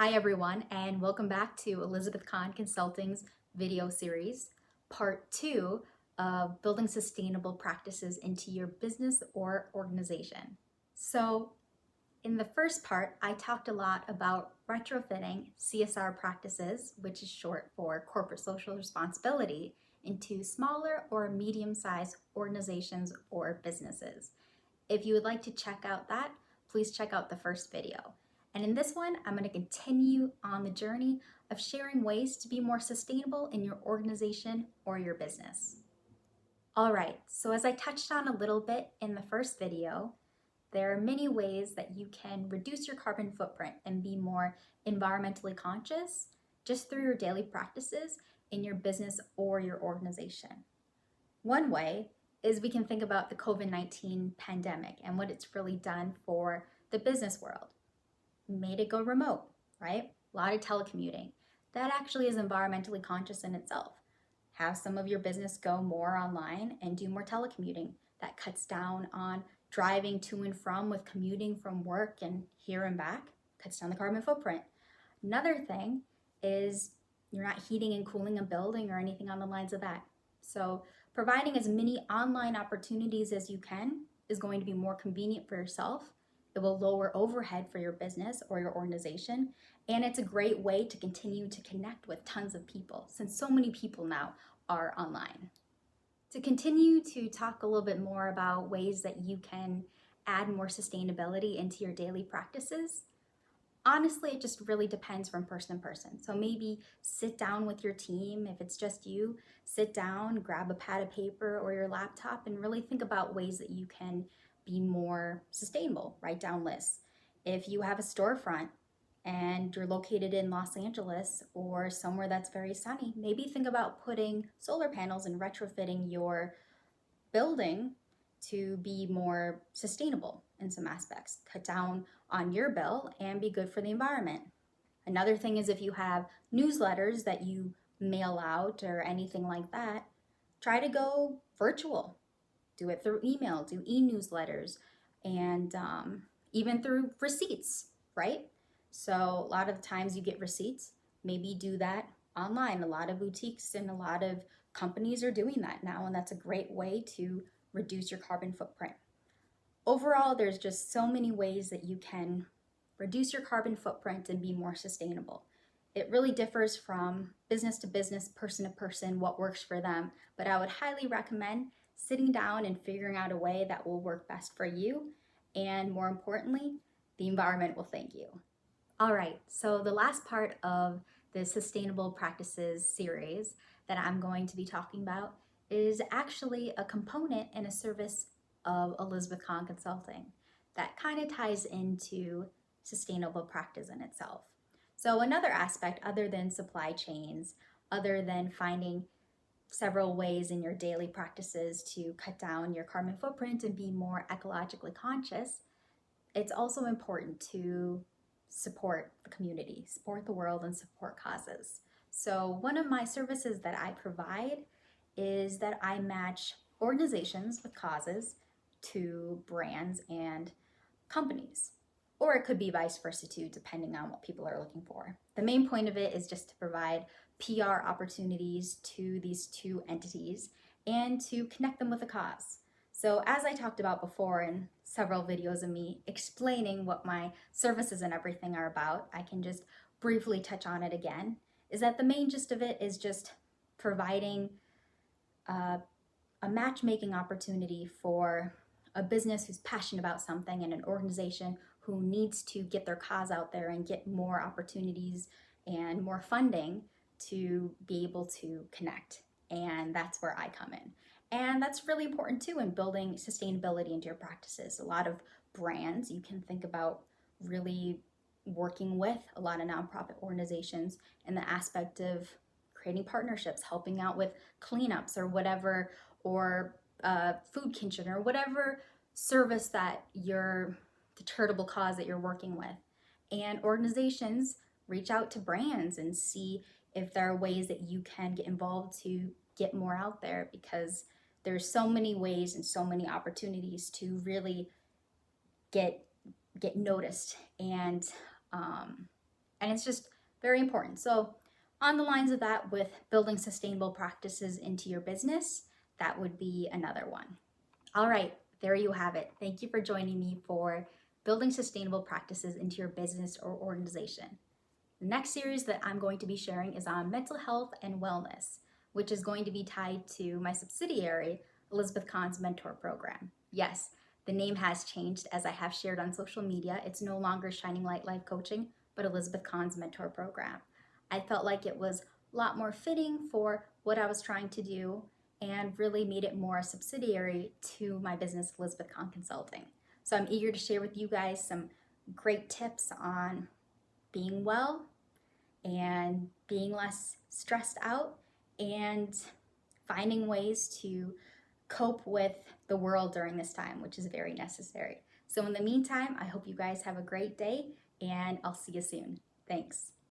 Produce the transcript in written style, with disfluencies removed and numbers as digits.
Hi everyone, and welcome back to Elizabeth Kahn Consulting's video series, part 2 of building sustainable practices into your business or organization. So in the first part, I talked a lot about retrofitting CSR practices, which is short for corporate social responsibility, into smaller or medium-sized organizations or businesses. If you would like to check out that, please check out the first video. And in this one, I'm going to continue on the journey of sharing ways to be more sustainable in your organization or your business. All right, so as I touched on a little bit in the first video, there are many ways that you can reduce your carbon footprint and be more environmentally conscious just through your daily practices in your business or your organization. One way is we can think about the COVID-19 pandemic and what it's really done for the business world. Made it go remote, right? A lot of telecommuting. That actually is environmentally conscious in itself. Have some of your business go more online and do more telecommuting. That cuts down on driving to and from with commuting from work and here and back, cuts down the carbon footprint. Another thing is you're not heating and cooling a building or anything on the lines of that. So providing as many online opportunities as you can is going to be more convenient for yourself. It will lower overhead for your business or your organization. And it's a great way to continue to connect with tons of people since so many people now are online. To continue to talk a little bit more about ways that you can add more sustainability into your daily practices, honestly, it just really depends from person to person. So maybe sit down with your team. If it's just you, sit down, grab a pad of paper or your laptop and really think about ways that you can be more sustainable. Write down lists. If you have a storefront and you're located in Los Angeles or somewhere that's very sunny, maybe think about putting solar panels and retrofitting your building to be more sustainable in some aspects. Cut down on your bill and be good for the environment. Another thing is if you have newsletters that you mail out or anything like that, try to go virtual. Do it through email, do e-newsletters, and even through receipts, right? So a lot of times you get receipts, maybe do that online. A lot of boutiques and a lot of companies are doing that now, and that's a great way to reduce your carbon footprint. Overall, there's just so many ways that you can reduce your carbon footprint and be more sustainable. It really differs from business to business, person to person, what works for them, but I would highly recommend sitting down and figuring out a way that will work best for you, and more importantly, the environment will thank you. All right, so the last part of the Sustainable Practices series that I'm going to be talking about is actually a component and a service of Elizabeth Kahn Consulting that kind of ties into sustainable practice in itself. So another aspect other than supply chains, other than finding several ways in your daily practices to cut down your carbon footprint and be more ecologically conscious, it's also important to support the community, support the world, and support causes. So one of my services that I provide is that I match organizations with causes to brands and companies. Or it could be vice versa too, depending on what people are looking for. The main point of it is just to provide PR opportunities to these two entities and to connect them with a cause. So as I talked about before in several videos of me explaining what my services and everything are about, I can just briefly touch on it again, is that the main gist of it is just providing a matchmaking opportunity for a business who's passionate about something and an organization who needs to get their cause out there and get more opportunities and more funding to be able to connect. And that's where I come in. And that's really important too in building sustainability into your practices. A lot of brands you can think about really working with a lot of nonprofit organizations in the aspect of creating partnerships, helping out with cleanups or whatever, or food kitchen or whatever service that the charitable cause that you're working with. And organizations reach out to brands and see if there are ways that you can get involved to get more out there, because there's so many ways and so many opportunities to really get noticed and And it's just very important. So, on the lines of that, with building sustainable practices into your business, that would be another one. All right, there you have it. Thank you for joining me for building sustainable practices into your business or organization. The next series that I'm going to be sharing is on mental health and wellness, which is going to be tied to my subsidiary, Elizabeth Kahn's mentor program. Yes, the name has changed, as I have shared on social media. It's no longer Shining Light Life Coaching, but Elizabeth Kahn's mentor program. I felt like it was a lot more fitting for what I was trying to do and really made it more a subsidiary to my business, Elizabeth Kahn Consulting. So I'm eager to share with you guys some great tips on being well and being less stressed out and finding ways to cope with the world during this time, which is very necessary. So in the meantime, I hope you guys have a great day and I'll see you soon. Thanks.